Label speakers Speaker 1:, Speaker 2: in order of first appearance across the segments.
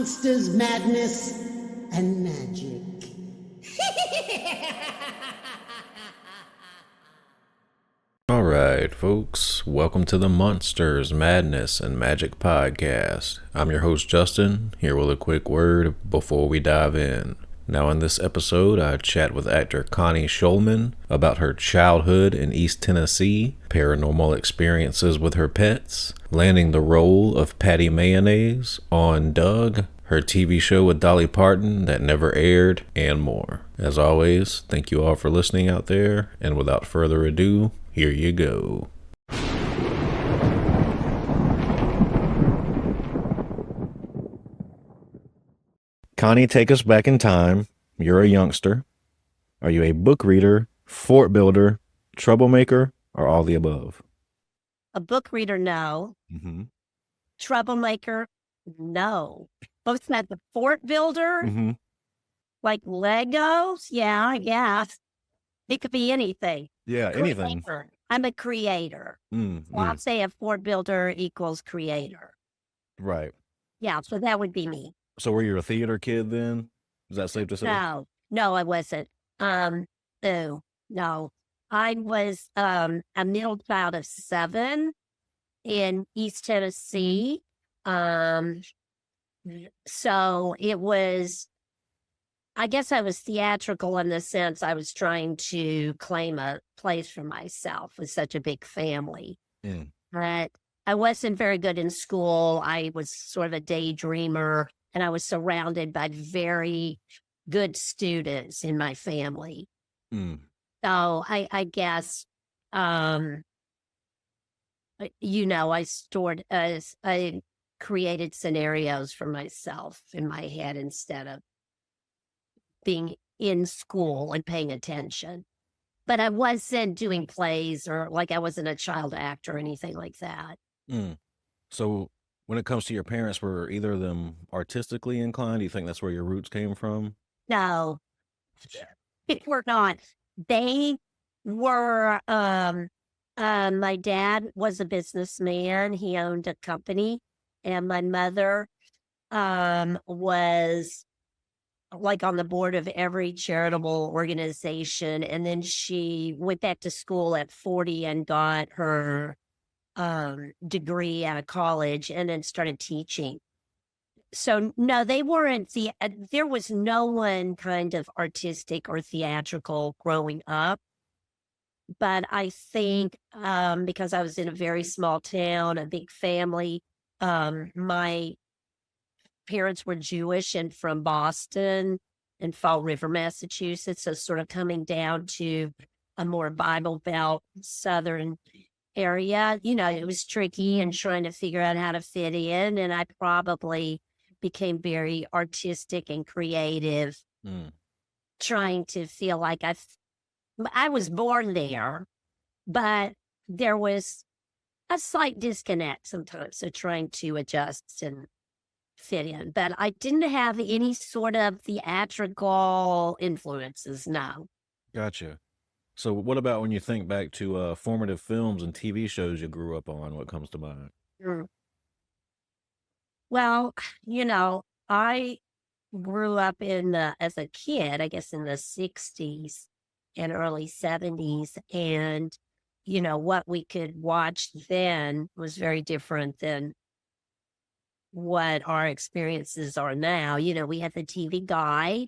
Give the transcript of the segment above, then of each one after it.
Speaker 1: monsters, madness, and magic.
Speaker 2: All right, folks, welcome to the Monsters, Madness, and Magic podcast. I'm your host, Justin, here with a quick word before we dive in. Now, in this episode, I chat with actor Connie Schulman about her childhood in East Tennessee, paranormal experiences with her pets, landing the role of Patti Mayonnaise on Doug, her TV show with Dolly Parton that never aired, and more. As always, thank you all for listening out there, and without further ado, here you go. Connie, take us back in time. You're a youngster. Are you a book reader, fort builder, troublemaker, or all the above?
Speaker 3: A book reader, no.
Speaker 2: Mm-hmm.
Speaker 3: Troublemaker, no. Both not the fort builder,
Speaker 2: Mm-hmm.
Speaker 3: like Legos. Yeah, I guess. It could be anything.
Speaker 2: Yeah, anything.
Speaker 3: Creator. I'm a creator.
Speaker 2: Mm-hmm.
Speaker 3: So I'll say a fort builder equals creator.
Speaker 2: Right.
Speaker 3: Yeah, so that would be me.
Speaker 2: So were you a theater kid then? Is that safe to say?
Speaker 3: No, I wasn't. No. I was a middle child of 7 in East Tennessee. So it was, I guess I was theatrical in the sense I was trying to claim a place for myself with such a big family.
Speaker 2: Mm.
Speaker 3: But I wasn't very good in school. I was sort of a daydreamer, and I was surrounded by very good students in my family.
Speaker 2: Mm.
Speaker 3: So I guess, I created scenarios for myself in my head instead of being in school and paying attention. But I wasn't doing plays or like I wasn't a child actor or anything like that.
Speaker 2: Mm. So when it comes to your parents, were either of them artistically inclined? Do you think that's where your roots came from?
Speaker 3: No, they were not. They were, my dad was a businessman. He owned a company, and my mother was like on the board of every charitable organization. And then she went back to school at 40 and got her degree out of college and then started teaching. So no, they weren't. There was no one kind of artistic or theatrical growing up. But I think because I was in a very small town, a big family, my parents were Jewish and from Boston and Fall River, Massachusetts. So sort of coming down to a more Bible Belt Southern area, it was tricky and trying to figure out how to fit in. And I probably became very artistic and creative, trying to feel like I was born there, but there was a slight disconnect sometimes. So trying to adjust and fit in, but I didn't have any sort of theatrical influences. No.
Speaker 2: Gotcha. So what about when you think back to formative films and TV shows you grew up on? What comes to mind?
Speaker 3: Well, I grew up as a kid, I guess in the 60s and early 70s. And, what we could watch then was very different than what our experiences are now. We had the TV Guide,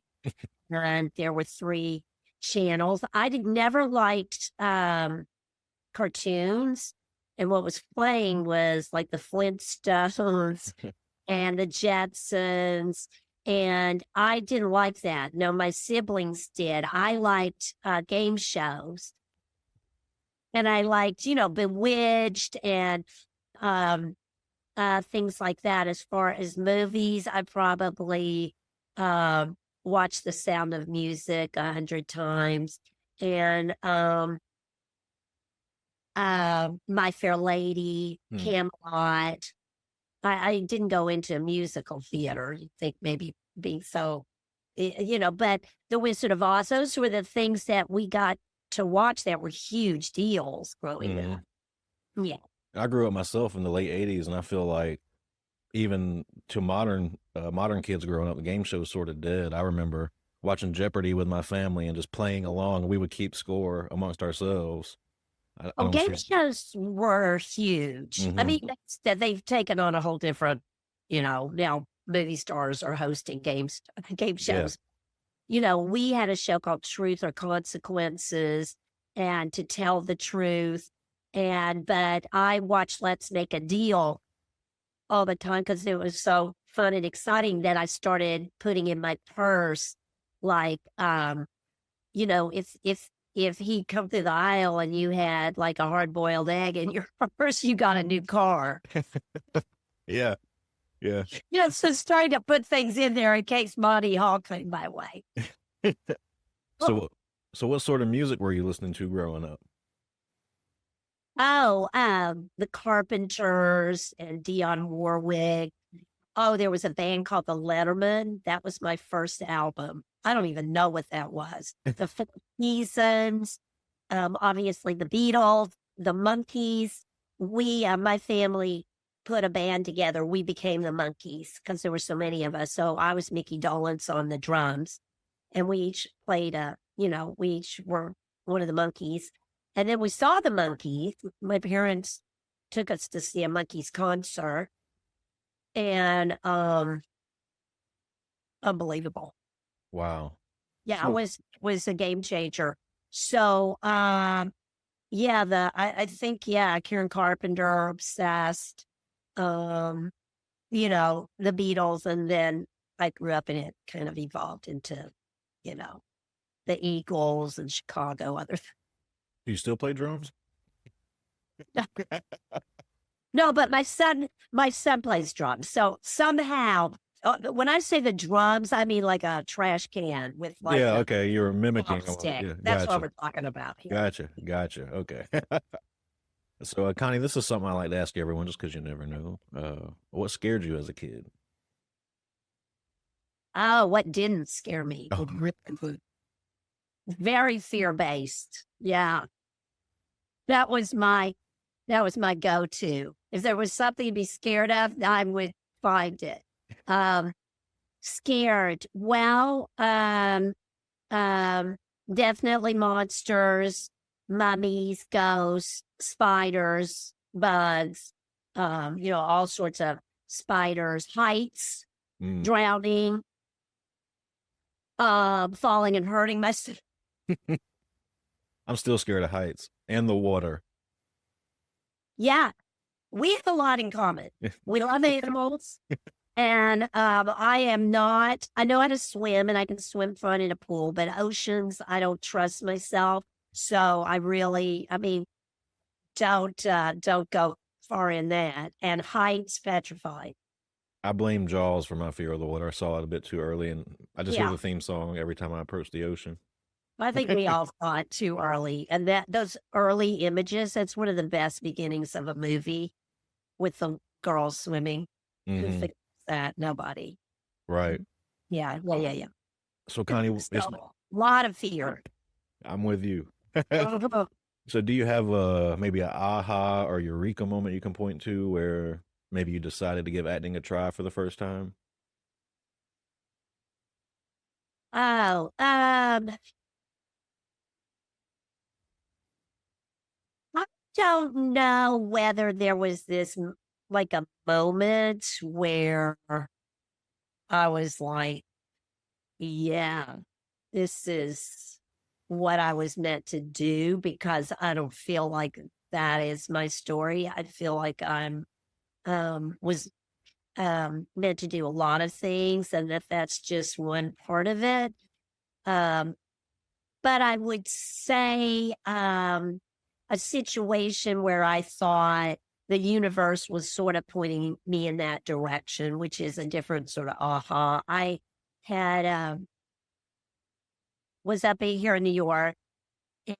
Speaker 3: and there were 3 channels. I never liked cartoons, and what was playing was like the Flintstones and the Jetsons, and I didn't like that. No, my siblings did. I liked game shows, and I liked, Bewitched and things like that. As far as movies, I probably watched The Sound of Music 100 times, and My Fair Lady, Camelot. I didn't go into musical theater. You'd think maybe being so, but The Wizard of Oz, those were the things that we got to watch that were huge deals growing up. Yeah.
Speaker 2: I grew up myself in the late 80s, and I feel like even to modern kids growing up, the game show is sort of dead. I remember watching Jeopardy with my family and just playing along. We would keep score amongst ourselves. I
Speaker 3: Oh,
Speaker 2: don't
Speaker 3: game
Speaker 2: see.
Speaker 3: shows were huge. I
Speaker 2: Hmm.
Speaker 3: mean, that they've taken on a whole different, now movie stars are hosting game
Speaker 2: Yeah.
Speaker 3: shows. We had a show called Truth or Consequences and To Tell the Truth. But I watched Let's Make a Deal all the time because it was so fun and exciting that I started putting in my purse, like, if he'd come through the aisle and you had like a hard boiled egg in your purse, you got a new car.
Speaker 2: Yeah. Yeah.
Speaker 3: So starting to put things in there in case Monty Hall came my way.
Speaker 2: So, so what sort of music were you listening to growing up?
Speaker 3: Oh, the Carpenters and Dionne Warwick. Oh, there was a band called the Letterman. That was my first album. I don't even know what that was. The Four Seasons, obviously the Beatles, the Monkees. My family put a band together. We became the Monkees because there were so many of us. So I was Mickey Dolenz on the drums, and we each played we each were one of the Monkees. And then we saw the Monkees. My parents took us to see a Monkees concert, and unbelievable.
Speaker 2: Wow.
Speaker 3: Yeah,
Speaker 2: So,
Speaker 3: it was a game changer. So yeah, I think, yeah, Karen Carpenter, obsessed. Um, the Beatles, and then I grew up and it kind of evolved into, you know, the Eagles and Chicago, other
Speaker 2: do you still play drums?
Speaker 3: No, but my son plays drums. So somehow, when I say the drums, I mean like a trash can with like
Speaker 2: Yeah.
Speaker 3: a
Speaker 2: Okay. You're mimicking.
Speaker 3: stick.
Speaker 2: Yeah.
Speaker 3: That's what
Speaker 2: Gotcha.
Speaker 3: we're talking about here.
Speaker 2: Gotcha. Gotcha. Okay. So, Connie, this is something I like to ask everyone just because you never know. What scared you as a kid?
Speaker 3: Oh, what didn't scare me?
Speaker 2: Oh,
Speaker 3: Very fear-based. Yeah. That was my go-to. If there was something to be scared of, I would find it. Um, Scared. Well, definitely monsters, mummies, ghosts, spiders, bugs, all sorts of spiders, heights,
Speaker 2: mm.
Speaker 3: drowning, falling and hurting myself.
Speaker 2: I'm still scared of heights and the water.
Speaker 3: Yeah, we have a lot in common. We love animals. And I am not, I know how to swim and I can swim fun in a pool, but oceans, I don't trust myself. So I mean, don't go far in that. And heights, petrified.
Speaker 2: I blame Jaws for my fear of the water. I saw it a bit too early, and I just hear
Speaker 3: Yeah,
Speaker 2: the theme song every time I approach the ocean.
Speaker 3: I think we all saw it too early. And those early images, that's one of the best beginnings of a movie with the girls swimming. Who
Speaker 2: Hmm.
Speaker 3: thinks that? Nobody.
Speaker 2: Right.
Speaker 3: Yeah, yeah, yeah, yeah.
Speaker 2: So, Connie,
Speaker 3: So, a lot of fear.
Speaker 2: I'm with you.
Speaker 3: Oh,
Speaker 2: So, do you have maybe a aha or eureka moment you can point to where maybe you decided to give acting a try for the first time?
Speaker 3: oh, I don't know whether there was this like a moment where I was like, yeah, this is what I was meant to do, because I don't feel like that is my story. I feel like I'm was meant to do a lot of things, and that's just one part of it. Um, but I would say a situation where I thought the universe was sort of pointing me in that direction, which is a different sort of aha. I had was up here in New York,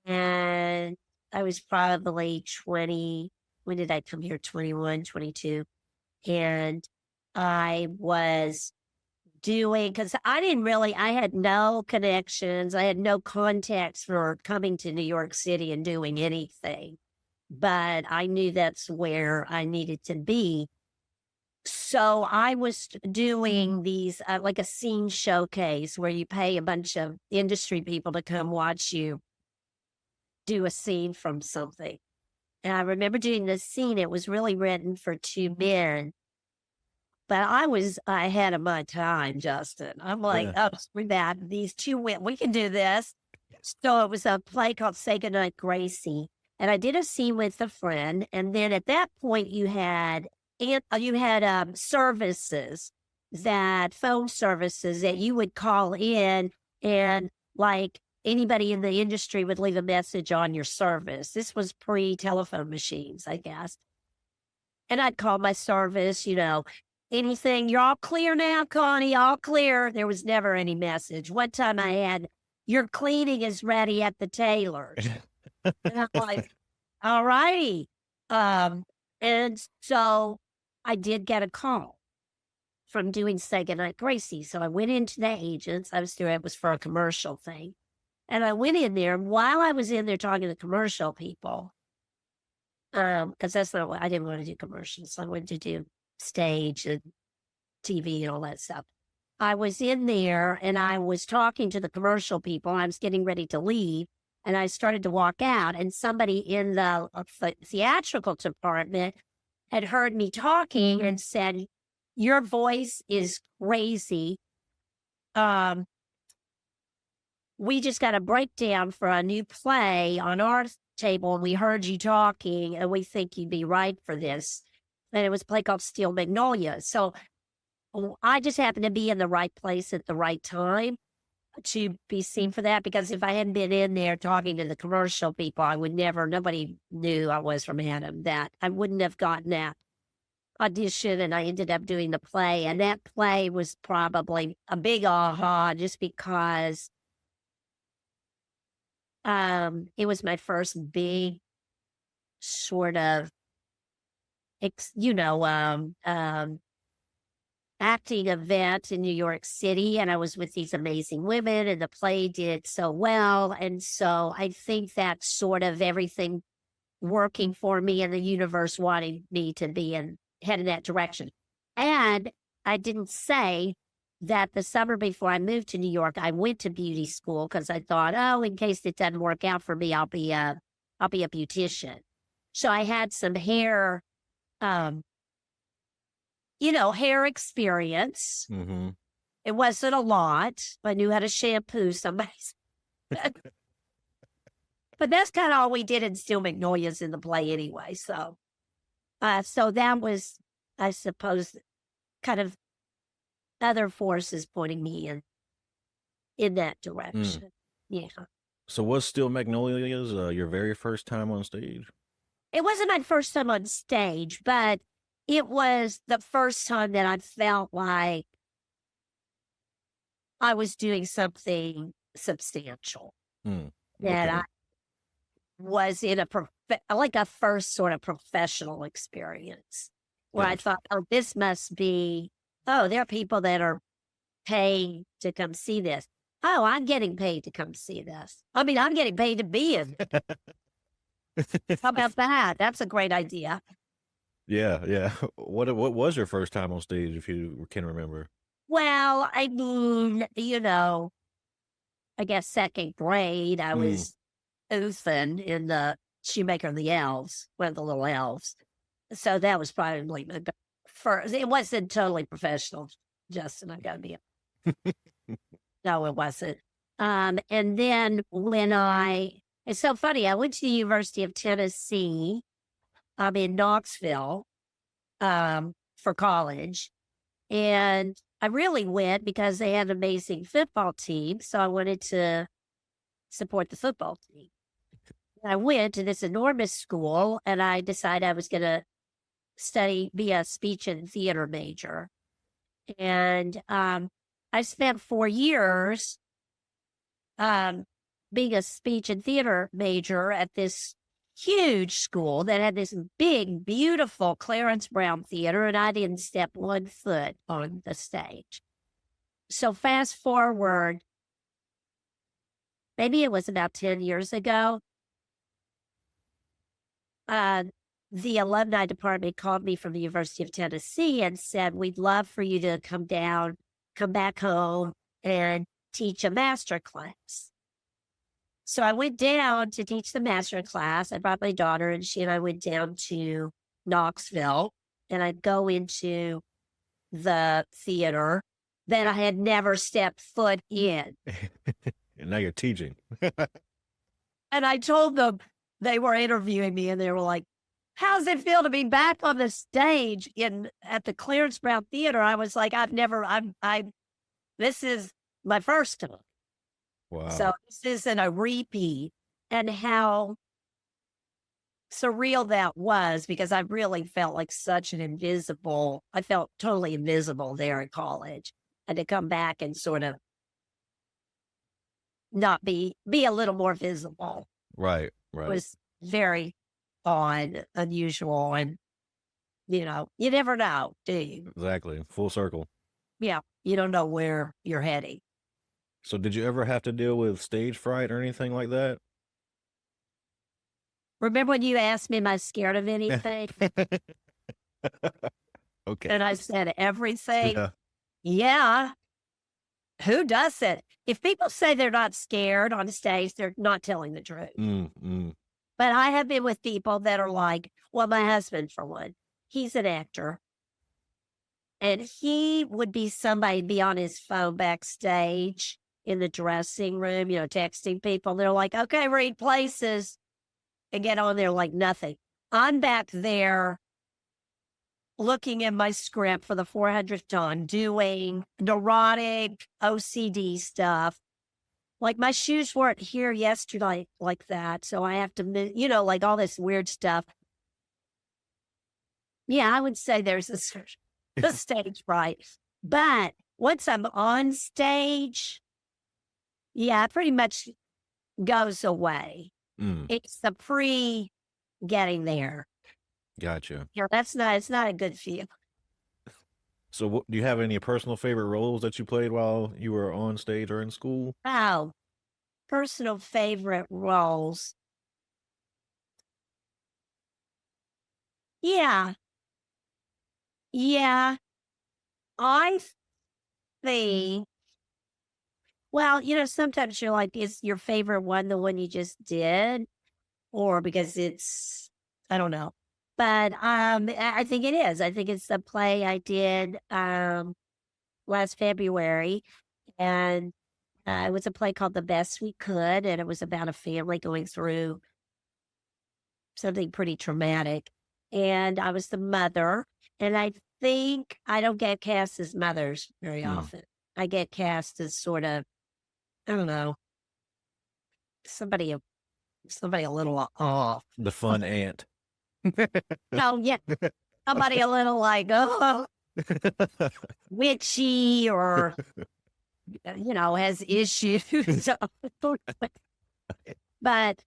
Speaker 3: and I was probably 20. When did I come here? 21, 22. And I was doing, because I had no connections. I had no contacts for coming to New York City and doing anything. But I knew that's where I needed to be. So I was doing these, like a scene showcase where you pay a bunch of industry people to come watch you do a scene from something. And I remember doing this scene. It was really written for two men, but I was ahead of my time, Justin. I'm like,
Speaker 2: Yeah.
Speaker 3: oh, screw that. These two men, we can do this. So it was a play called Say Goodnight, Gracie. And I did a scene with a friend. And then at that point, you had services phone services that you would call in, and like anybody in the industry would leave a message on your service. This was pre-telephone machines, I guess. And I'd call my service, anything, you're all clear now, Connie, all clear. There was never any message. One time I had, your cleaning is ready at the tailor's. And I'm like, all righty. And so I did get a call from doing Say Goodnight, Gracie. So I went into the agents. It was for a commercial thing. And I went in there. And while I was in there talking to the commercial people, because that's not what I didn't want to do commercials. I wanted to do stage and TV and all that stuff. I was in there and I was talking to the commercial people. I was getting ready to leave. And I started to walk out, and somebody in the theatrical department had heard me talking and said, your voice is crazy. We just got a breakdown for a new play on our table, and we heard you talking, and we think you'd be right for this. And it was a play called Steel Magnoliasoff. So I just happened to be in the right place at the right time to be seen for that, because if I hadn't been in there talking to the commercial people, nobody knew I was from Adam, that I wouldn't have gotten that audition, and I ended up doing the play. And that play was probably a big aha, just because it was my first big sort of, acting event in New York City, and I was with these amazing women, and the play did so well. And so I think that's sort of everything working for me, and the universe wanting me to head in that direction. And I didn't say that the summer before I moved to New York, I went to beauty school because I thought, oh, in case it doesn't work out for me, I'll be a beautician. So I had some hair hair experience.
Speaker 2: Mm-hmm.
Speaker 3: It wasn't a lot. I knew how to shampoo somebody's. But that's kind of all we did in Steel Magnolias in the play anyway. So that was, I suppose, kind of other forces pointing me in that direction. Yeah.
Speaker 2: So was Steel Magnolias your very first time on stage?
Speaker 3: It wasn't my first time on stage, but it was the first time that I felt like I was doing something substantial. That I was in a first sort of professional experience where I thought, oh, this must be, there are people that are paying to come see this. Oh, I'm getting paid to come see this. I mean, I'm getting paid to be in. How about that? That's a great idea.
Speaker 2: Yeah. What was your first time on stage, if you can remember?
Speaker 3: Well, I mean, I guess second grade, I was Uthan in the Shoemaker and the Elves, one of the little elves. So that was probably my first. It wasn't totally professional, Justin. I gotta be. No, it wasn't. And then it's so funny. I went to the University of Tennessee. I'm in Knoxville for college. And I really went because they had an amazing football team. So I wanted to support the football team. I went to this enormous school, and I decided I was going to be a speech and theater major. And I spent 4 years being a speech and theater major at this huge school that had this big, beautiful Clarence Brown theater, and I didn't step 1 foot on the stage. So fast forward, maybe it was about 10 years ago, the alumni department called me from the University of Tennessee and said, we'd love for you to come back home and teach a master class. So I went down to teach the master class. I brought my daughter, and she and I went down to Knoxville, and I'd go into the theater that I had never stepped foot in.
Speaker 2: And now you're teaching.
Speaker 3: And I told them, they were interviewing me, and they were like, how's it feel to be back on the stage at the Clarence Brown Theater? I was like, this is my first time.
Speaker 2: Wow.
Speaker 3: So this isn't a repeat. And how surreal that was, because I really felt like I felt totally invisible there in college. And to come back and sort of not be a little more visible.
Speaker 2: Right.
Speaker 3: Was very odd, unusual, and you never know, do you?
Speaker 2: Exactly. Full circle.
Speaker 3: Yeah, you don't know where you're heading.
Speaker 2: So did you ever have to deal with stage fright or anything like that?
Speaker 3: Remember when you asked me, am I scared of anything?
Speaker 2: Okay.
Speaker 3: And I said everything.
Speaker 2: Yeah.
Speaker 3: Yeah. Who does it? If people say they're not scared on stage, they're not telling the truth. But I have been with people that are like, well, my husband, for one, he's an actor. And he would be somebody be on his phone backstage in the dressing room, texting people. They're like, okay, read places, and get on there like nothing. I'm back there looking at my script for the 400th time, doing neurotic OCD stuff. Like my shoes weren't here yesterday like that. So I have to, like all this weird stuff. Yeah, I would say there's the stage fright. But once I'm on stage, yeah, it pretty much goes away. It's the getting there.
Speaker 2: Gotcha.
Speaker 3: Yeah, it's not a good feel.
Speaker 2: So do you have any personal favorite roles that you played while you were on stage or in school?
Speaker 3: Oh, personal favorite roles. Yeah. Yeah. I think, well, sometimes you're like, is your favorite one the one you just did? Or because I don't know. But I think it is. I think it's the play I did last February. And it was a play called The Best We Could. And it was about a family going through something pretty traumatic. And I was the mother. And I think I don't get cast as mothers very often. I get cast as sort of, I don't know, somebody a little off.
Speaker 2: The fun aunt.
Speaker 3: Oh, yeah. Somebody a little like, witchy or, has issues. But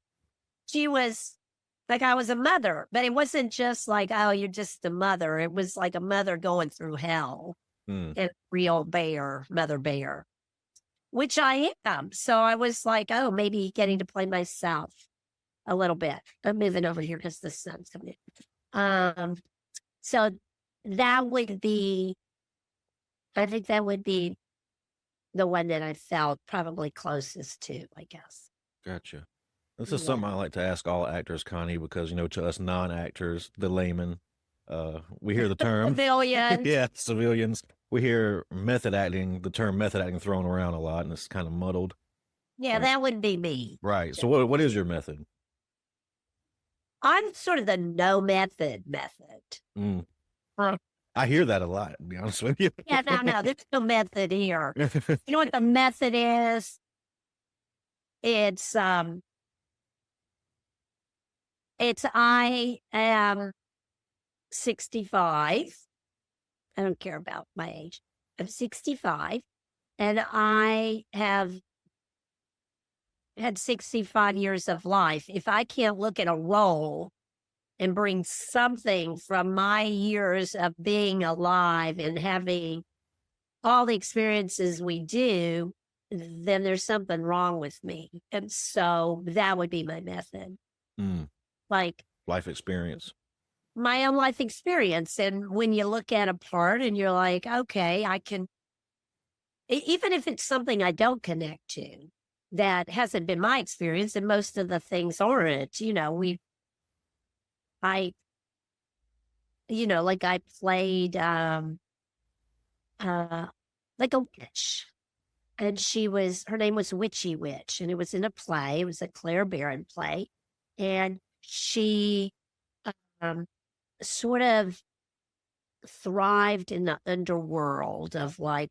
Speaker 3: she was like, I was a mother, but it wasn't just like, oh, you're just a mother. It was like a mother going through hell and real mother bear, which I am. So I was like, oh, maybe getting to play myself a little bit. I'm moving over here because the sun's coming in. So that would be, I think that would be the one that I felt probably closest to, I guess.
Speaker 2: Gotcha. This is something I like to ask all actors, Connie, because, to us non-actors, the layman, we hear the term.
Speaker 3: Civilians.
Speaker 2: Yeah, civilians. We hear the term method acting thrown around a lot, and it's kind of muddled.
Speaker 3: Yeah, that wouldn't be me.
Speaker 2: Right. So what is your method?
Speaker 3: I'm sort of the no method.
Speaker 2: I hear that a lot, to be honest with you.
Speaker 3: Yeah, no, there's no method here. You know what the method is? It's I am 65. I don't care about my age. I'm 65, and I have had 65 years of life. If I can't look at a role and bring something from my years of being alive and having all the experiences we do, then there's something wrong with me. And so that would be my method. Like
Speaker 2: life experience.
Speaker 3: my own life experience. And when you look at a part and you're like, okay, I can, even if it's something I don't connect to, that hasn't been my experience, and most of the things aren't, I, like I played, like a witch. And her name was Witchy Witch, and it was in a play. It was a Claire Barron play. And she um, sort of thrived in the underworld of like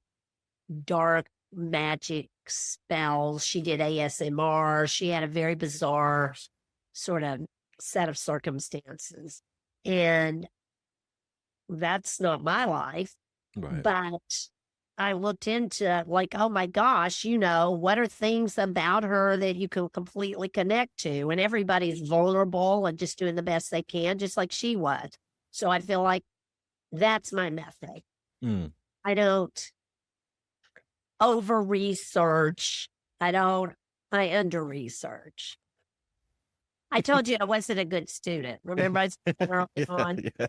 Speaker 3: dark magic spells. She did ASMR. She had a very bizarre sort of set of circumstances. And that's not my life.
Speaker 2: Right.
Speaker 3: But I looked into like, oh my gosh, what are things about her that you can completely connect to? And everybody's vulnerable and just doing the best they can, just like she was. So I feel like that's my method.
Speaker 2: Mm.
Speaker 3: I don't over research. I under research. I told you I wasn't a good student. Remember, I said early on.
Speaker 2: Yeah.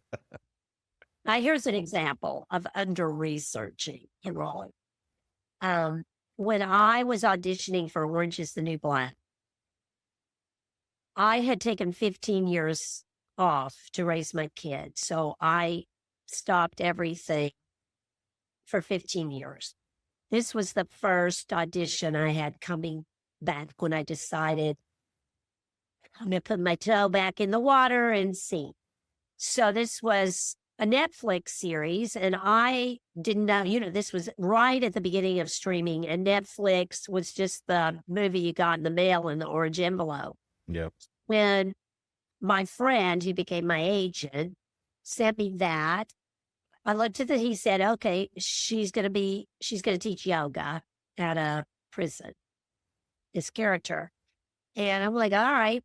Speaker 3: Now, here's an example of under researching and rolling. When I was auditioning for Orange is the New Black, I had taken 15 years off to raise my kids. So I stopped everything for 15 years. This was the first audition I had coming back when I decided I'm going to put my toe back in the water and see. So this was a Netflix series, and I didn't know, this was right at the beginning of streaming, and Netflix was just the movie you got in the mail in the orange envelope.
Speaker 2: Yep.
Speaker 3: When my friend, who became my agent, sent me that, I looked at it, he said, okay, she's going to teach yoga at a prison, this character. And I'm like, all right,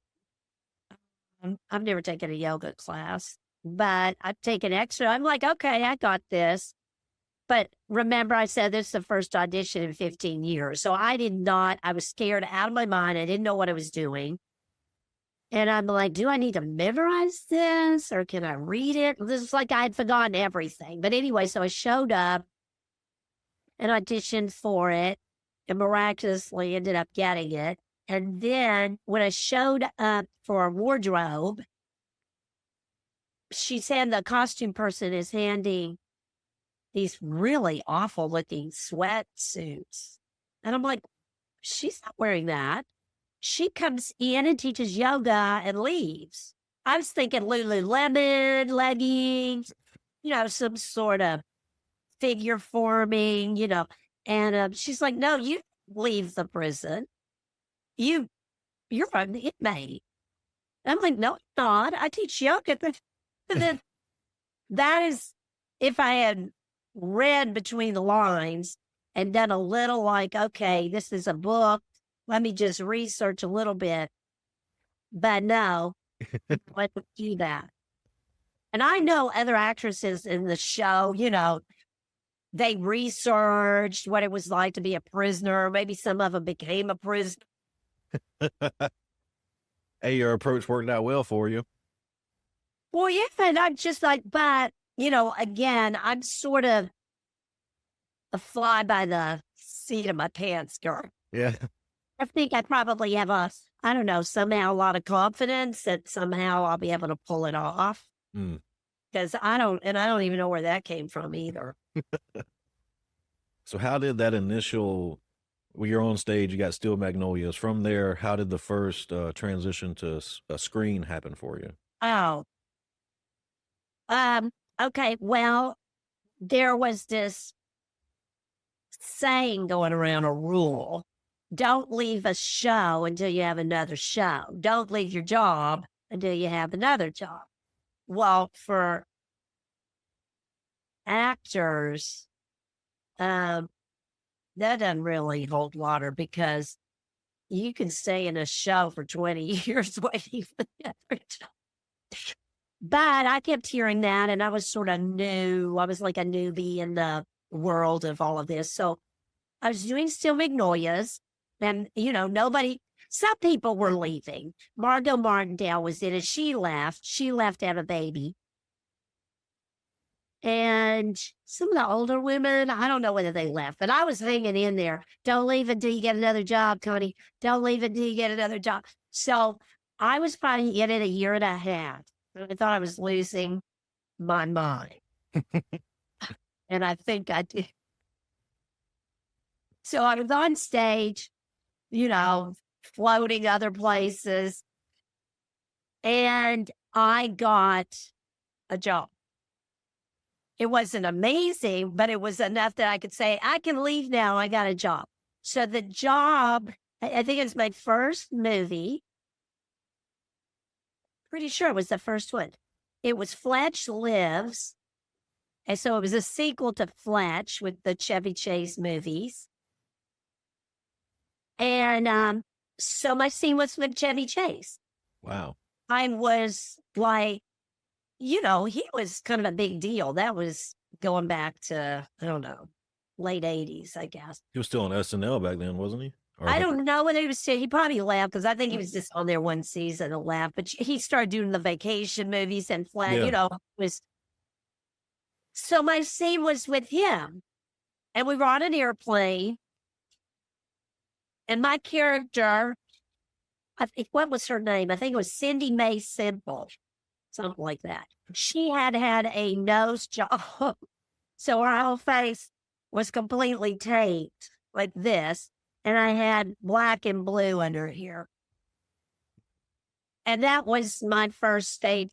Speaker 3: I've never taken a yoga class, but I've taken extra. I'm like, okay, I got this. But remember, I said this is the first audition in 15 years. So I was scared out of my mind. I didn't know what I was doing. And I'm like, do I need to memorize this or can I read it? This is like I had forgotten everything. But anyway, so I showed up and auditioned for it and miraculously ended up getting it. And then when I showed up for a wardrobe, the costume person is handing these really awful looking sweatsuits. And I'm like, she's not wearing that. She comes in and teaches yoga and leaves. I was thinking Lululemon, leggings, some sort of figure forming, And she's like, no, you leave the prison. You're an inmate. I'm like, no, I'm not. I teach yoga. And then that is, if I had read between the lines and done a little like, okay, this is a book. Let me just research a little bit. But no, I wouldn't do that. And I know other actresses in the show, they researched what it was like to be a prisoner. Maybe some of them became a prisoner.
Speaker 2: Hey, your approach worked out well for you.
Speaker 3: Well, yeah, and I'm just like, but, again, I'm sort of a fly by the seat of my pants girl.
Speaker 2: Yeah.
Speaker 3: I think I probably have somehow a lot of confidence that somehow I'll be able to pull it off. Because I don't even know where that came from either.
Speaker 2: So how did that initial, when you're on stage, you got Steel Magnolias. From there, how did the first transition to a screen happen for you?
Speaker 3: Oh. Okay, well, there was this saying going around, a rule. Don't leave a show until you have another show. Don't leave your job until you have another job. Well, for actors, that doesn't really hold water because you can stay in a show for 20 years waiting for the other job. But I kept hearing that, and I was sort of new. I was like a newbie in the world of all of this. So I was doing Steel Magnolias, and, some people were leaving. Margot Martindale was in it. She left. She left to have a baby. And some of the older women, I don't know whether they left, but I was hanging in there. Don't leave until you get another job, Connie. Don't leave until you get another job. So I was probably in it a year and a half. I thought I was losing my mind. And I think I did. So I was on stage, floating other places. And I got a job. It wasn't amazing, but it was enough that I could say, I can leave now. I got a job. So the job, I think it was my first movie. Pretty sure it was the first one. It was Fletch Lives. And so it was a sequel to Fletch with the Chevy Chase movies. And so my scene was with Chevy Chase.
Speaker 2: Wow.
Speaker 3: I was like, he was kind of a big deal. That was going back to, I don't know, late 80s, I guess.
Speaker 2: He was still on SNL back then, wasn't he?
Speaker 3: I don't know whether he was still, he probably left because I think he was just on there one season and left. But he started doing the vacation movies and was. So my scene was with him. And we were on an airplane. And my character, what was her name? I think it was Cindy Mae Simple. Something like that. She had a nose job. So her whole face was completely taped like this. And I had black and blue under here. And that was my first stage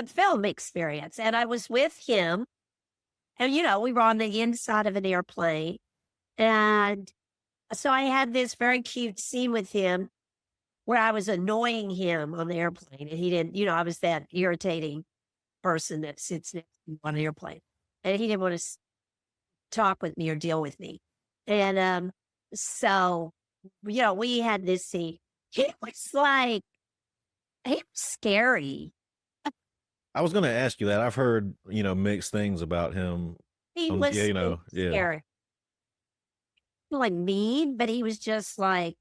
Speaker 3: film experience. And I was with him. And, we were on the inside of an airplane. And so I had this very cute scene with him where I was annoying him on the airplane. And he didn't, I was that irritating person that sits next to me on an airplane. And he didn't want to talk with me or deal with me. And so, we had this scene. He was scary.
Speaker 2: I was going to ask you that. I've heard, mixed things about him.
Speaker 3: He was
Speaker 2: yeah.
Speaker 3: scary. Like mean, but he was just like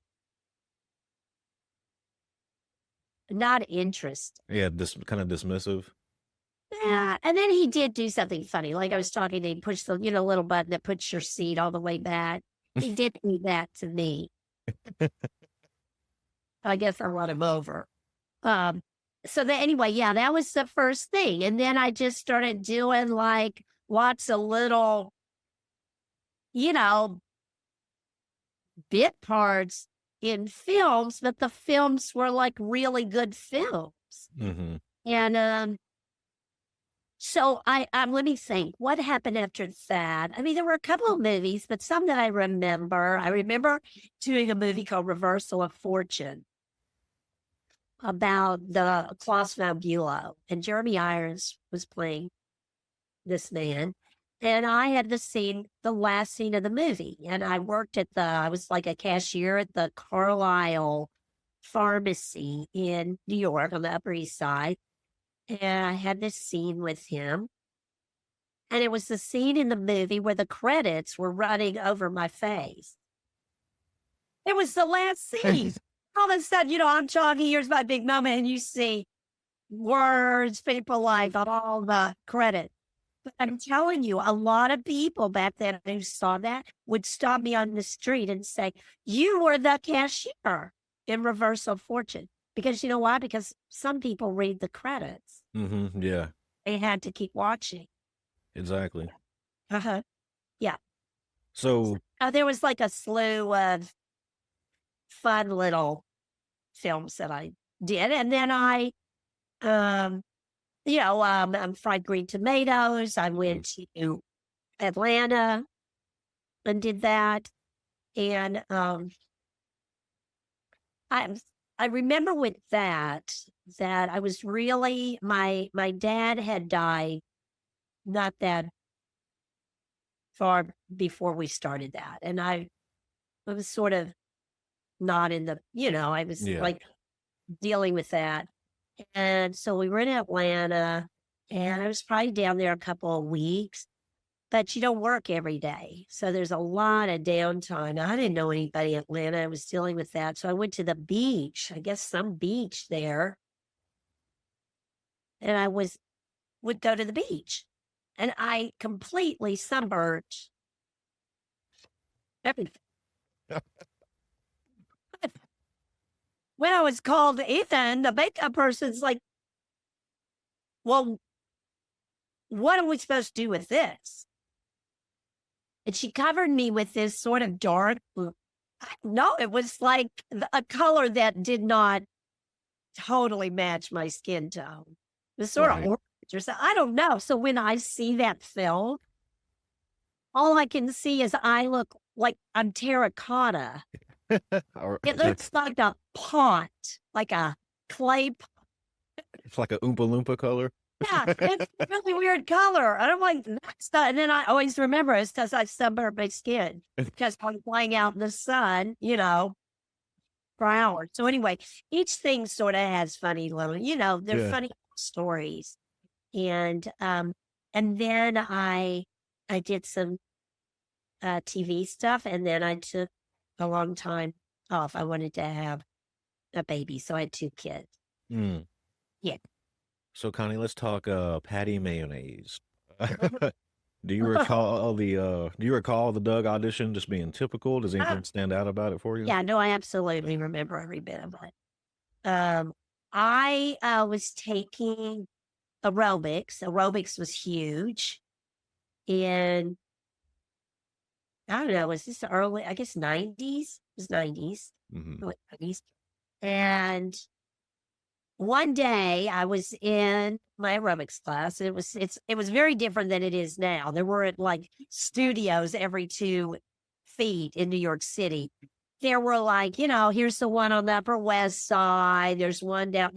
Speaker 3: not interested.
Speaker 2: Yeah, kind of dismissive.
Speaker 3: Yeah. And then he did do something funny. Like I was talking, he pushed the, little button that puts your seat all the way back. He did do that to me. I guess I run him over. Anyway, that was the first thing. And then I just started doing like lots of little, bit parts in films, but the films were like really good films.
Speaker 2: Mm-hmm.
Speaker 3: And so let me think, what happened after that? I mean, there were a couple of movies, but some that I remember. I remember doing a movie called Reversal of Fortune about the Klaus Magulo, and Jeremy Irons was playing this man. And I had the last scene of the movie. And I worked I was like a cashier at the Carlisle Pharmacy in New York on the Upper East Side. And I had this scene with him. And it was the scene in the movie where the credits were running over my face. It was the last scene. All of a sudden, I'm talking, here's my big moment, and you see words, people like all the credit. But I'm telling you, a lot of people back then who saw that would stop me on the street and say, you were the cashier in Reversal of Fortune. Because you know why? Because some people read the credits.
Speaker 2: Mm-hmm. Yeah.
Speaker 3: They had to keep watching.
Speaker 2: Exactly.
Speaker 3: Uh-huh. Yeah.
Speaker 2: So
Speaker 3: there was like a slew of fun little films that I did. And then fried green tomatoes. I went to Atlanta and did that. And I remember with that I was really, my dad had died not that far before we started that. And I was sort of not in the, I was like dealing with that. And so we were in Atlanta, and I was probably down there a couple of weeks, but you don't work every day. So there's a lot of downtime. I didn't know anybody in Atlanta. I was dealing with that. So I went to the beach, I guess some beach there. And I would go to the beach. and I completely sunburnt everything. When I was called Ethan, the makeup person's like, well, what are we supposed to do with this? And she covered me with this sort of dark blue. No, it was like a color that did not totally match my skin tone. It was sort of
Speaker 2: Right.
Speaker 3: orange or something. I don't know. So when I see that film, all I can see is I look like I'm terracotta.
Speaker 2: Or
Speaker 3: It looks like a pot, like a clay.
Speaker 2: it's like a Oompa Loompa color.
Speaker 3: Yeah, it's a really weird color. And I'm like, that's not, and then I always remember it's because I sunburned my skin because I'm playing out in the sun, for hours. So anyway, each thing sort of has funny little, they're
Speaker 2: Yeah.
Speaker 3: funny stories. And then I did some TV stuff, and then I took a long time off. I wanted to have a baby, so I had 2 kids.
Speaker 2: Mm.
Speaker 3: Yeah.
Speaker 2: So Connie, let's talk Patti Mayonnaise. Do you recall the Doug audition just being typical? Does anything stand out about it for you?
Speaker 3: Yeah, no, I absolutely remember every bit of it. I was taking aerobics. Aerobics was huge. And I don't know, was this early, I guess 90s? It was 90s.
Speaker 2: Mm-hmm.
Speaker 3: Early 90s. And one day I was in my aerobics class. It was very different than it is now. There weren't like studios every 2 feet in New York City. There were like, here's the one on the Upper West Side. There's one down,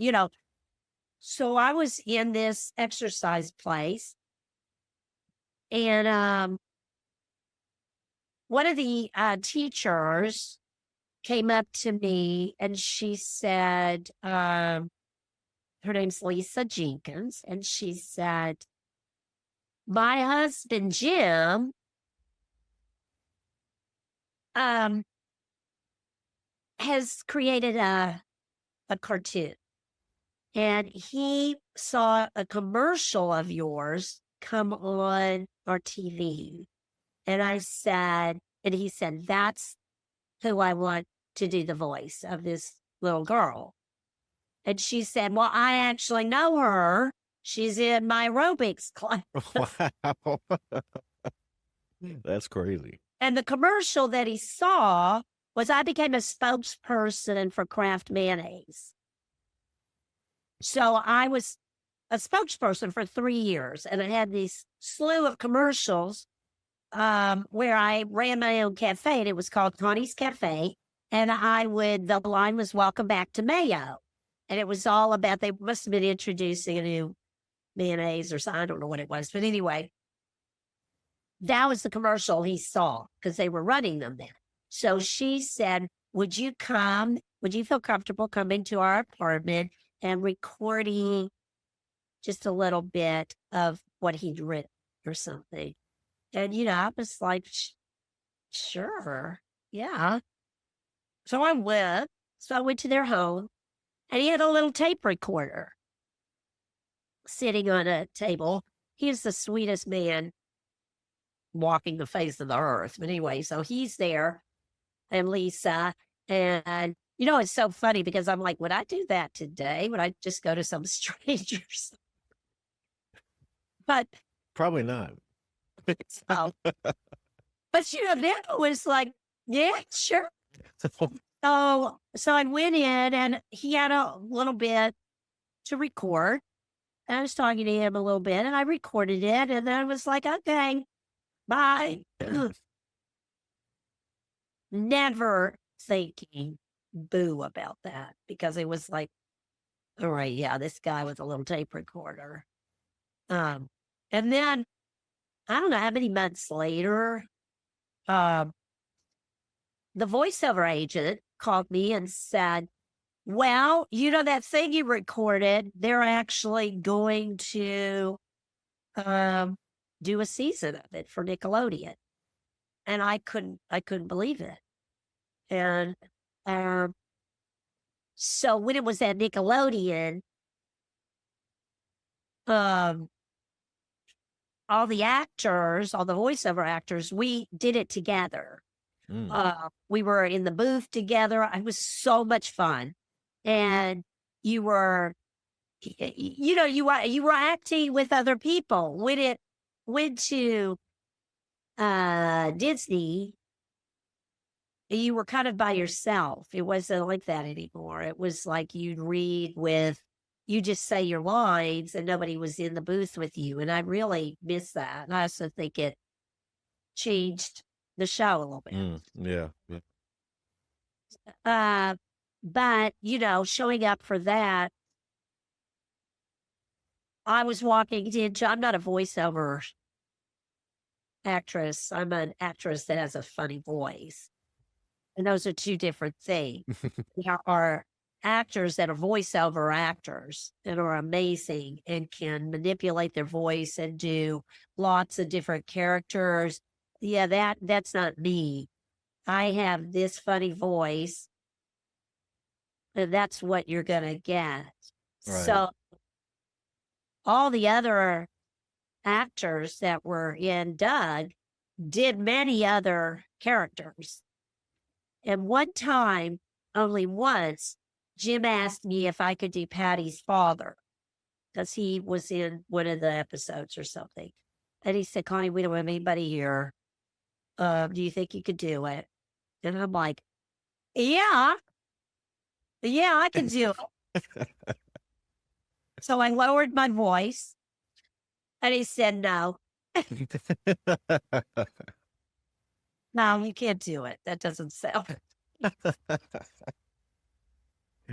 Speaker 3: So I was in this exercise place, and one of the teachers came up to me and she said, her name's Lisa Jenkins, and she said, my husband, Jim, has created a cartoon. And he saw a commercial of yours come on our TV. And he said, that's who I want to do the voice of this little girl. And she said, well, I actually know her. She's in my aerobics class.
Speaker 2: Wow. That's crazy.
Speaker 3: And the commercial that he saw was I became a spokesperson for Kraft Mayonnaise. So I was a spokesperson for 3 years, and I had this slew of commercials where I ran my own cafe, and it was called Connie's Cafe. And the line was welcome back to Mayo. And it was all about, they must have been introducing a new mayonnaise or something. I don't know what it was. But anyway, that was the commercial he saw because they were running them then. So she said, would you feel comfortable coming to our apartment and recording just a little bit of what he'd written or something? And, I was like, sure, yeah. So I went to their home, and he had a little tape recorder sitting on a table. He was the sweetest man walking the face of the earth. But anyway, so he's there, and Lisa, and it's so funny because I'm like, would I do that today? Would I just go to some strangers? But
Speaker 2: Probably not.
Speaker 3: so, but then it was like, yeah, sure. So I went in, and he had a little bit to record. And I was talking to him a little bit, and I recorded it, and then I was like, okay, bye. Never thinking boo about that, because it was like, all right, yeah, this guy with a little tape recorder. And then I don't know how many months later, the voiceover agent called me and said, well, that thing you recorded, they're actually going to do a season of it for Nickelodeon. And I couldn't believe it. And so when it was at Nickelodeon, all the actors, all the voiceover actors, we did it together. We were in the booth together. It was so much fun. And you were, you were acting with other people. When it went to Disney, you were kind of by yourself. It wasn't like that anymore. It was like you just say your lines and nobody was in the booth with you. And I really miss that. And I also think it changed the show a little bit.
Speaker 2: Yeah.
Speaker 3: But, showing up for that, I was walking into, I'm not a voiceover actress. I'm an actress that has a funny voice. And those are two different things. There are actors that are voiceover actors that are amazing and can manipulate their voice and do lots of different characters. Yeah, that's not me. I have this funny voice, and that's what you're going to get.
Speaker 2: Right.
Speaker 3: So all the other actors that were in Doug did many other characters. And one time, only once, Jim asked me if I could do Patty's father because he was in one of the episodes or something. And he said, Connie, we don't have anybody here. Do you think you could do it? And I'm like, yeah, I can do it. So I lowered my voice and he said, no, you can't do it. That doesn't sound.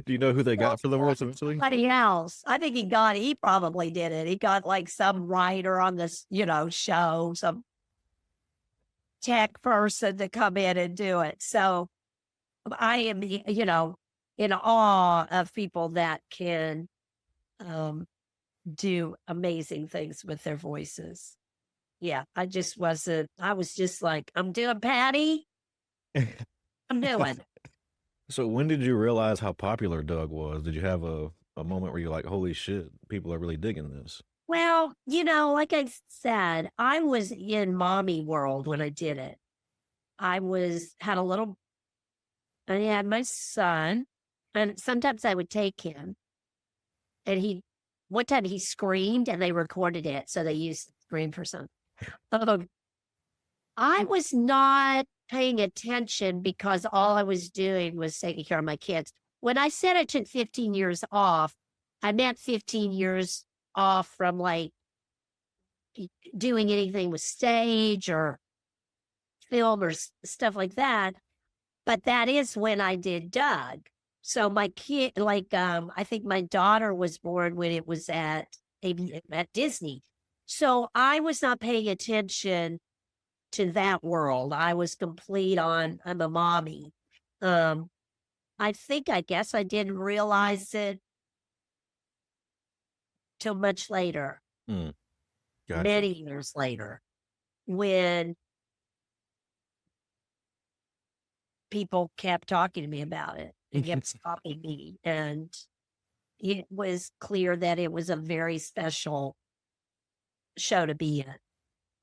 Speaker 2: Do you know who they got for the roles eventually?
Speaker 3: Somebody else. I think he probably did it. He got like some writer on this, show, some tech person to come in and do it. So I am, in awe of people that can do amazing things with their voices. Yeah, I was just like, I'm doing Patty. I'm doing.
Speaker 2: So when did you realize how popular Doug was? Did you have a moment where you're like, holy shit, people are really digging this?
Speaker 3: Well, like I said, I was in mommy world when I did it. I had my son, and sometimes I would take him, and one time he screamed and they recorded it. So they used the scream for something. I was not paying attention because all I was doing was taking care of my kids. When I said I took 15 years off, I meant 15 years off from like doing anything with stage or film or stuff like that. But that is when I did Doug. So my kid, I think my daughter was born when it was at Disney. So I was not paying attention to that world. I was complete on, I'm a mommy. I guess I didn't realize it till much later,
Speaker 2: Gotcha.
Speaker 3: many years later, when people kept talking to me about it and kept stopping me. And it was clear that it was a very special show to be in.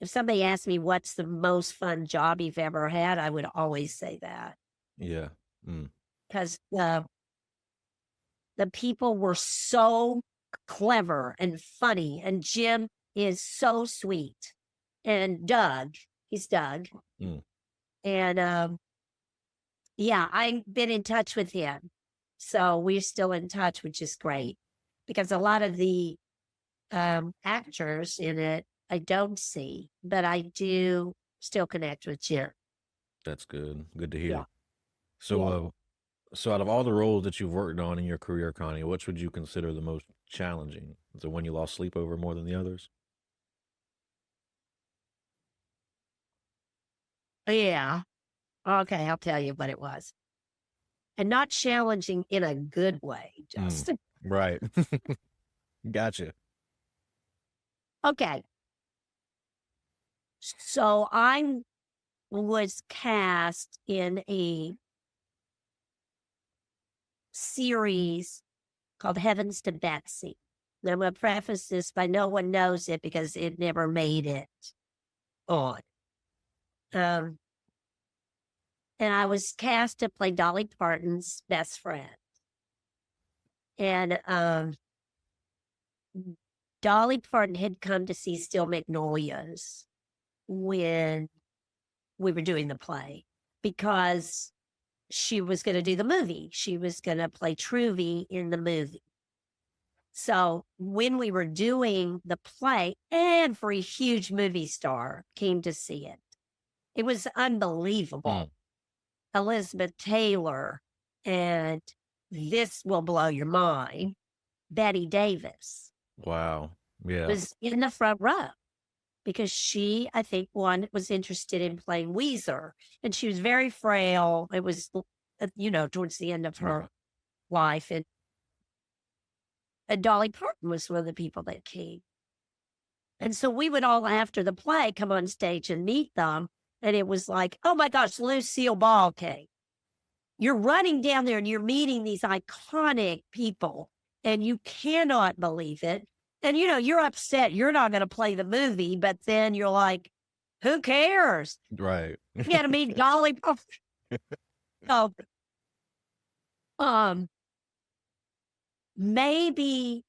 Speaker 3: If somebody asked me what's the most fun job you've ever had, I would always say that.
Speaker 2: Yeah.
Speaker 3: Because the people were so clever and funny, and Jim is so sweet. And he's Doug. And I've been in touch with him. So we're still in touch, which is great. Because a lot of the actors in it, I don't see, but I do still connect with Jim.
Speaker 2: That's good. Good to hear.
Speaker 3: Yeah.
Speaker 2: So, so out of all the roles that you've worked on in your career, Connie, which would you consider the most challenging? Is it one you lost sleep over more than the others?
Speaker 3: Yeah. Okay, I'll tell you what it was. And not challenging in a good way, Justin.
Speaker 2: Right. Gotcha.
Speaker 3: Okay. So I was cast in a series called Heavens to Betsy. I'm going to preface this by no one knows it because it never made it on. And I was cast to play Dolly Parton's best friend. And Dolly Parton had come to see Steel Magnolias when we were doing the play because she was going to do the movie. She was going to play Truvy in the movie. So when we were doing the play, every huge movie star came to see it. It was unbelievable. Elizabeth Taylor, and this will blow your mind, Betty Davis.
Speaker 2: Wow. Yeah.
Speaker 3: Was in the front row because she, I think, was interested in playing Weezer, and she was very frail. It was, towards the end of her life, and Dolly Parton was one of the people that came. And so we would all, after the play, come on stage and meet them, and it was like, oh my gosh, Lucille Ball came. You're running down there and you're meeting these iconic people, and you cannot believe it. And, you're upset. You're not going to play the movie, but then you're like, who cares?
Speaker 2: Right.
Speaker 3: You got to meet Dolly. So, maybe,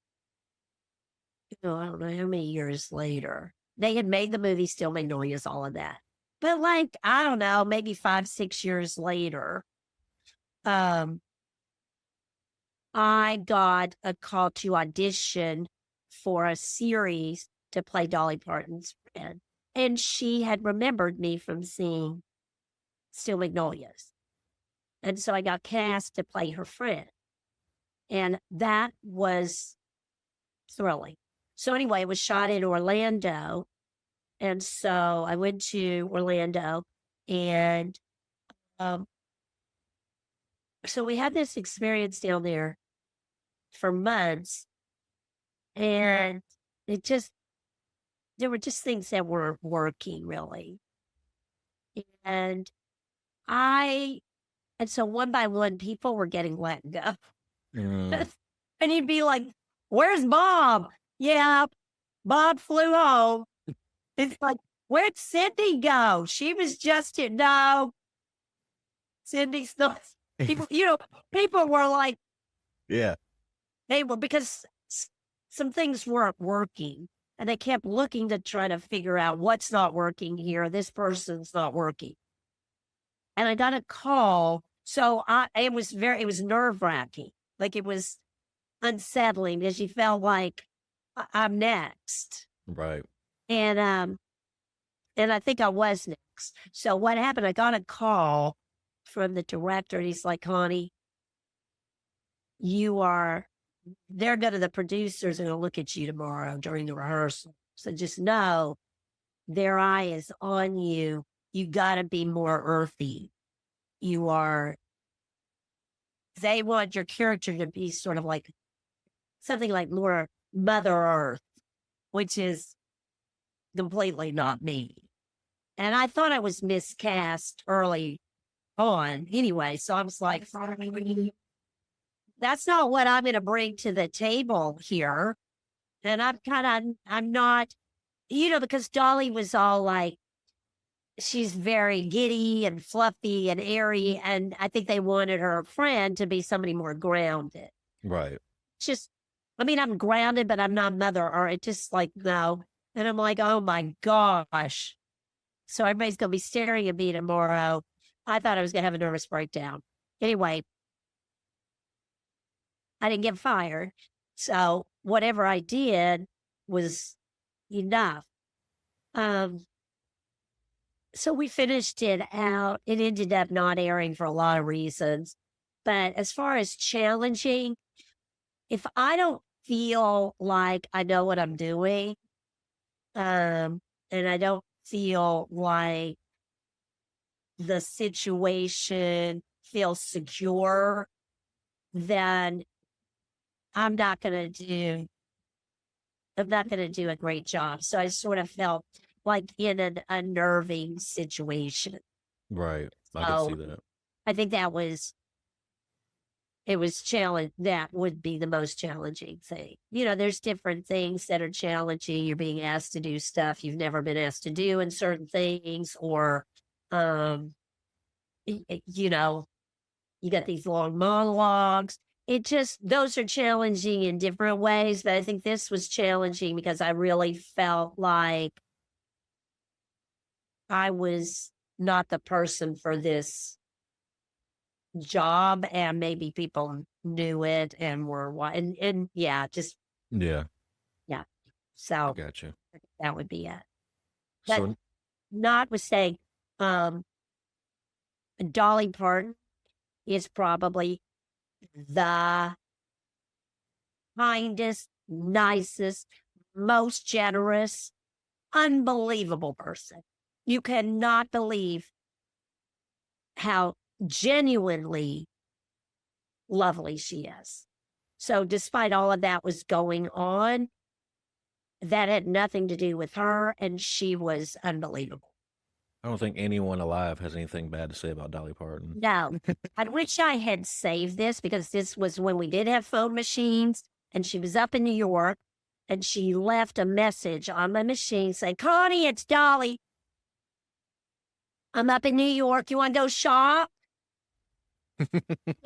Speaker 3: I don't know how many years later, they had made the movie Steel Magnolias, all of that. But I don't know, maybe 5, 6 years later, I got a call to audition for a series to play Dolly Parton's friend. And she had remembered me from seeing Steel Magnolias. And so I got cast to play her friend. And that was thrilling. So anyway, it was shot in Orlando. And so I went to Orlando, and so we had this experience down there for months, and there were just things that weren't working really. And so one by one, people were getting let go. And you'd be like, where's Bob? Yeah, Bob flew home. It's like, where'd Cindy go? She was just here. No, Cindy's not. People, people were like,
Speaker 2: Yeah.
Speaker 3: they were, because some things weren't working, and they kept looking to try to figure out what's not working here. This person's not working. And I got a call. So it was nerve wracking. Like, it was unsettling because you felt like I'm next.
Speaker 2: Right.
Speaker 3: And I think I was next. So what happened, I got a call from the director, and he's like, Connie, the producers are going to look at you tomorrow during the rehearsal. So just know their eye is on you. You got to be more earthy. They want your character to be sort of like something like more Mother Earth, which is completely not me. And I thought I was miscast early on anyway. So I was like, that's not what I'm going to bring to the table here. And I'm not, because Dolly was all like, she's very giddy and fluffy and airy. And I think they wanted her friend to be somebody more grounded.
Speaker 2: Right.
Speaker 3: I'm grounded, but I'm not Mother Earth. It's just like, no. And I'm like, oh my gosh. So everybody's going to be staring at me tomorrow. I thought I was going to have a nervous breakdown. Anyway, I didn't get fired. So whatever I did was enough. So we finished it out. It ended up not airing for a lot of reasons. But as far as challenging, if I don't feel like I know what I'm doing, and I don't feel like the situation feels secure, then I'm not going to do a great job. So I sort of felt like in an unnerving situation.
Speaker 2: Right. I can see that.
Speaker 3: I think that was it was challenge. That would be the most challenging thing. You know, there's different things that are challenging. You're being asked to do stuff you've never been asked to do in certain things, or, you know, you got these long monologues. It just, those are challenging in different ways. But I think this was challenging because I really felt like I was not the person for this job, and maybe people knew it and were and yeah, just
Speaker 2: Yeah,
Speaker 3: yeah.
Speaker 2: I
Speaker 3: So
Speaker 2: got you.
Speaker 3: that would be it. But
Speaker 2: So,
Speaker 3: notwithstanding, um, Dolly Parton is probably the kindest, nicest, most generous, unbelievable person. You cannot believe how genuinely lovely she is. So, despite all of that was going on, that had nothing to do with her, and she was unbelievable.
Speaker 2: I don't think anyone alive has anything bad to say about Dolly Parton.
Speaker 3: No, I wish I had saved this, because this was when we did have phone machines, and she was up in New York, and she left a message on my machine saying, "Connie, it's Dolly. I'm up in New York. You want to go shop?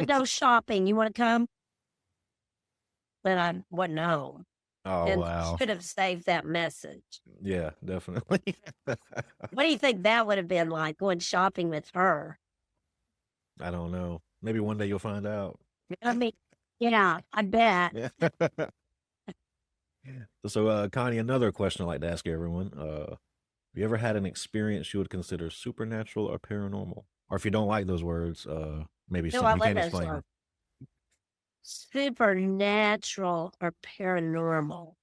Speaker 3: Go shopping. You want to come?" But I wasn't home.
Speaker 2: Oh,
Speaker 3: And
Speaker 2: wow.
Speaker 3: should have saved that message.
Speaker 2: Yeah, definitely.
Speaker 3: What do you think that would have been like, going shopping with her?
Speaker 2: I don't know. Maybe one day you'll find out.
Speaker 3: I mean, yeah, I bet.
Speaker 2: Yeah. So, Connie, another question I'd like to ask everyone. Have you ever had an experience you would consider supernatural or paranormal? Or if you don't like those words, maybe
Speaker 3: No,
Speaker 2: something
Speaker 3: I
Speaker 2: you
Speaker 3: love
Speaker 2: can't
Speaker 3: those
Speaker 2: explain.
Speaker 3: words. Supernatural or paranormal?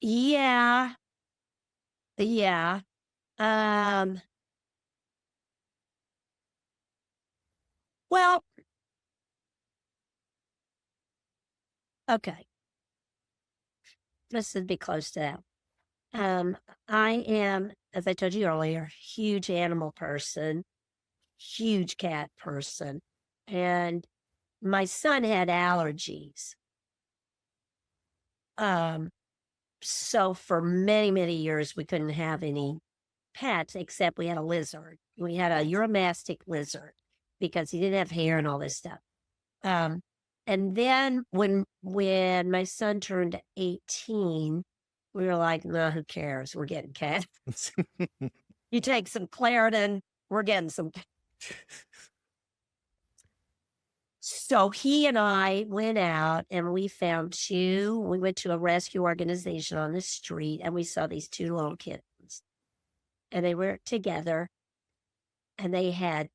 Speaker 3: Yeah, yeah. Um, well, okay. This would be close to that. I am, as I told you earlier, huge animal person, huge cat person, and my son had allergies. So for many, many years, we couldn't have any pets, except we had a lizard. We had a Euromastic lizard because he didn't have hair and all this stuff. Um, and then when my son turned 18, we were like, no, who cares? We're getting cats. You take some Claritin, we're getting some. So he and I went out and we found we went to a rescue organization on the street, and we saw these two little kittens, and they were together, and they had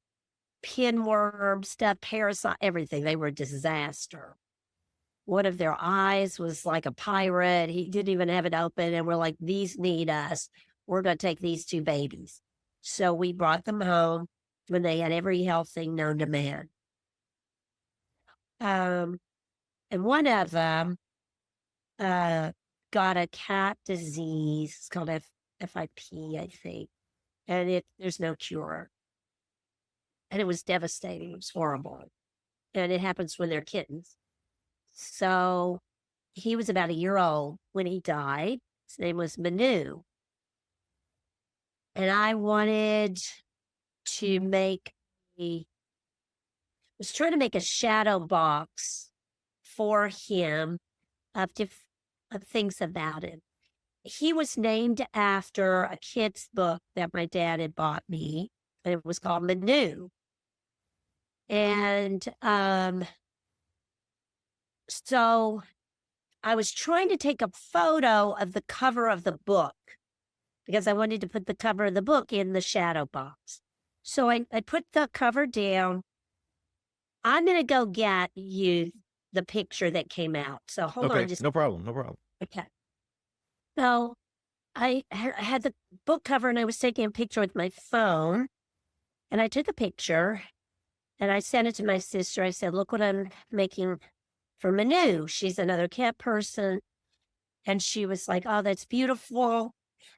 Speaker 3: pinworm stuff, parasite, everything. They were a disaster. One of their eyes was like a pirate. He didn't even have it open. And we're like, these need us. We're going to take these two babies. So we brought them home when they had every health thing known to man. And one of them got a cat disease. It's called FIP, I think. And there's no cure. And it was devastating. It was horrible. And it happens when they're kittens. So he was about a year old when he died. His name was Manu. And I wanted to was trying to make a shadow box for him of things about him. He was named after a kid's book that my dad had bought me, and it was called Manu. And so I was trying to take a photo of the cover of the book because I wanted to put the cover of the book in the shadow box. So I put the cover down. I'm going to go get you the picture that came out. So hold on.
Speaker 2: Okay, no problem. No problem.
Speaker 3: Okay. So I had the book cover, and I was taking a picture with my phone, and I took a picture and I sent it to my sister. I said, look what I'm making for Manu. She's another cat person. And she was like, oh, that's beautiful.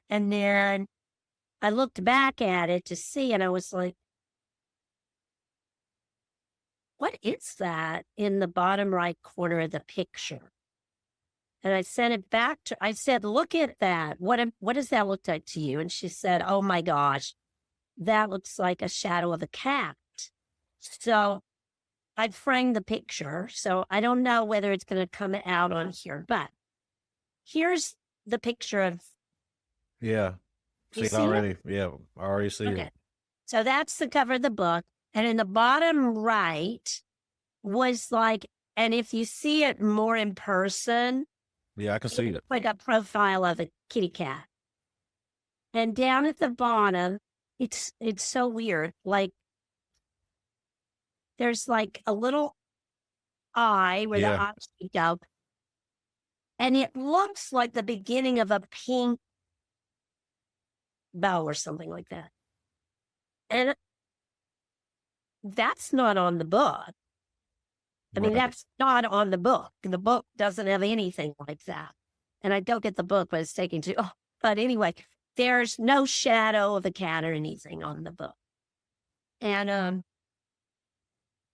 Speaker 3: And then I looked back at it to see, and I was like, what is that in the bottom right corner of the picture? And I sent it back to, I said, look at that. What does that look like to you? And she said, oh my gosh, that looks like a shadow of a cat. So I framed the picture. So I don't know whether it's going to come out on here, but here's the picture of.
Speaker 2: Yeah.
Speaker 3: You
Speaker 2: See it
Speaker 3: see
Speaker 2: already. Yeah. I already see
Speaker 3: Okay.
Speaker 2: it.
Speaker 3: So that's the cover of the book. And in the bottom right was like, and if you see it more in person,
Speaker 2: Yeah, I can see it.
Speaker 3: like a profile of a kitty cat. And down at the bottom, it's so weird. Like there's like a little eye where the
Speaker 2: Yeah.
Speaker 3: eyes should go. And it looks like the beginning of a pink bow or something like that. And that's not on the book. I mean,
Speaker 2: Right.
Speaker 3: that's not on the book. The book doesn't have anything like that. And I don't get the book, but it's taking too. Oh, but anyway, there's no shadow of a cat or anything on the book. And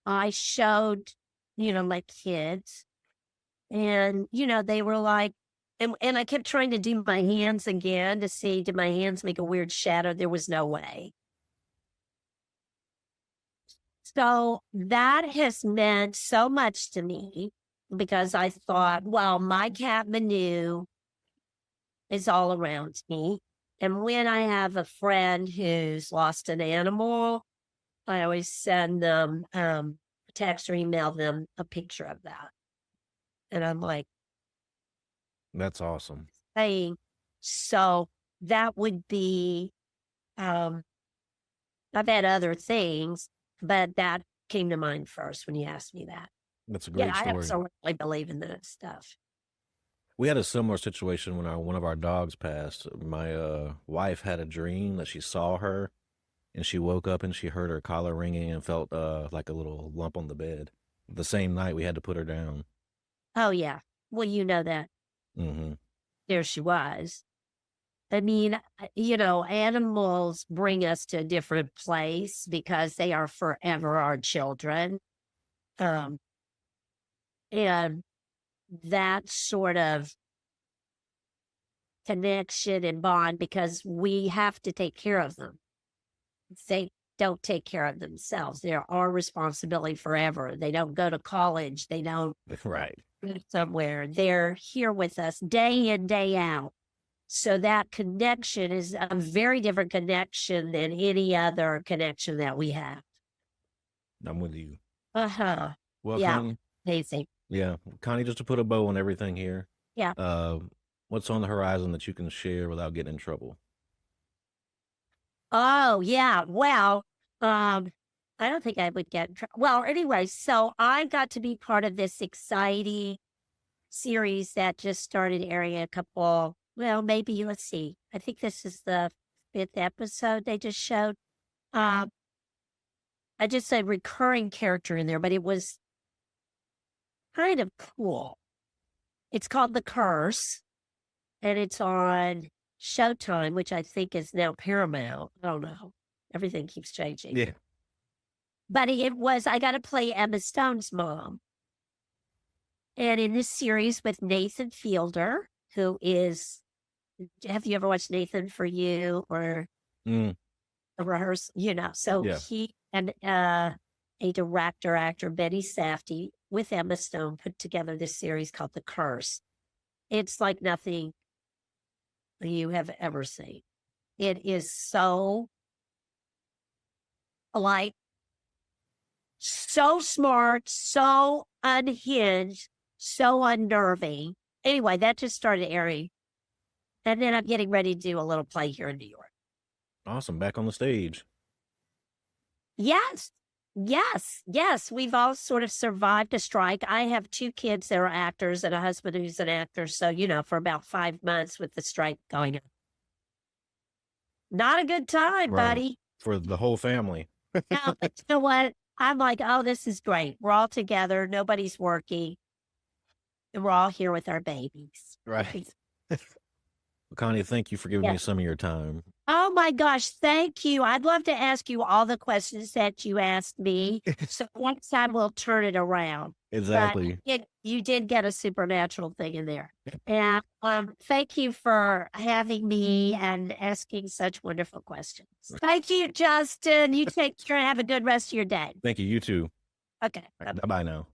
Speaker 3: I showed, my kids, and they were like, and I kept trying to do my hands again to see, did my hands make a weird shadow? There was no way. So that has meant so much to me because I thought, well, my cat Manu is all around me. And when I have a friend who's lost an animal, I always send them text or email them a picture of that. And I'm like,
Speaker 2: That's awesome.
Speaker 3: hey, so that would be, I've had other things, but that came to mind first when you asked me that.
Speaker 2: That's a great
Speaker 3: I
Speaker 2: story.
Speaker 3: absolutely believe in that stuff.
Speaker 2: We had a similar situation when one of our dogs passed. My wife had a dream that she saw her, and she woke up and she heard her collar ringing and felt like a little lump on the bed. The same night, we had to put her down.
Speaker 3: Oh, yeah. Well, you know that.
Speaker 2: Mm-hmm.
Speaker 3: There she was. I mean, animals bring us to a different place because they are forever our children. And that sort of connection and bond, because we have to take care of them. They don't take care of themselves. They're our responsibility forever. They don't go to college. They don't
Speaker 2: Right.
Speaker 3: go somewhere. They're here with us day in, day out. So that connection is a very different connection than any other connection that we have.
Speaker 2: I'm with you.
Speaker 3: Uh-huh.
Speaker 2: Well,
Speaker 3: Yeah.
Speaker 2: Connie,
Speaker 3: Amazing.
Speaker 2: yeah, Connie, just to put a bow on everything here.
Speaker 3: Yeah.
Speaker 2: What's on the horizon that you can share without getting in trouble?
Speaker 3: Oh, yeah. Well, I don't think I would get in trouble. Well, anyway, so I got to be part of this exciting series that just started airing a couple, maybe, let's see. I think this is the 5th episode they just showed. I just said recurring character in there, but it was kind of cool. It's called The Curse, and it's on Showtime, which I think is now Paramount. I don't know. Everything keeps changing.
Speaker 2: Yeah.
Speaker 3: But I got to play Emma Stone's mom. And in this series with Nathan Fielder, who is, have you ever watched Nathan For You or
Speaker 2: Mm.
Speaker 3: The Rehearsal? So
Speaker 2: Yeah.
Speaker 3: he and a director, actor, Betty Safdie, with Emma Stone, put together this series called The Curse. It's like nothing you have ever seen. It is so smart, so unhinged, so unnerving. Anyway, that just started airing. And then I'm getting ready to do a little play here in New York.
Speaker 2: Awesome. Back on the stage.
Speaker 3: Yes. We've all sort of survived a strike. I have 2 kids that are actors and a husband who's an actor. So, for about 5 months with the strike going on. Not a good time,
Speaker 2: Right.
Speaker 3: buddy.
Speaker 2: For the whole family.
Speaker 3: No, but you know what? I'm like, oh, this is great. We're all together. Nobody's working. And we're all here with our babies.
Speaker 2: Right. Connie, thank you for giving me
Speaker 3: Yes.
Speaker 2: some of your time.
Speaker 3: Oh my gosh, thank you. I'd love to ask you all the questions that you asked me. So next time we'll turn it around. But
Speaker 2: Exactly.
Speaker 3: you did get a supernatural thing in there. And thank you for having me and asking such wonderful questions. Thank you, Justin. You take care and have a good rest of your day.
Speaker 2: Thank you. You too.
Speaker 3: Okay.
Speaker 2: Bye-bye now.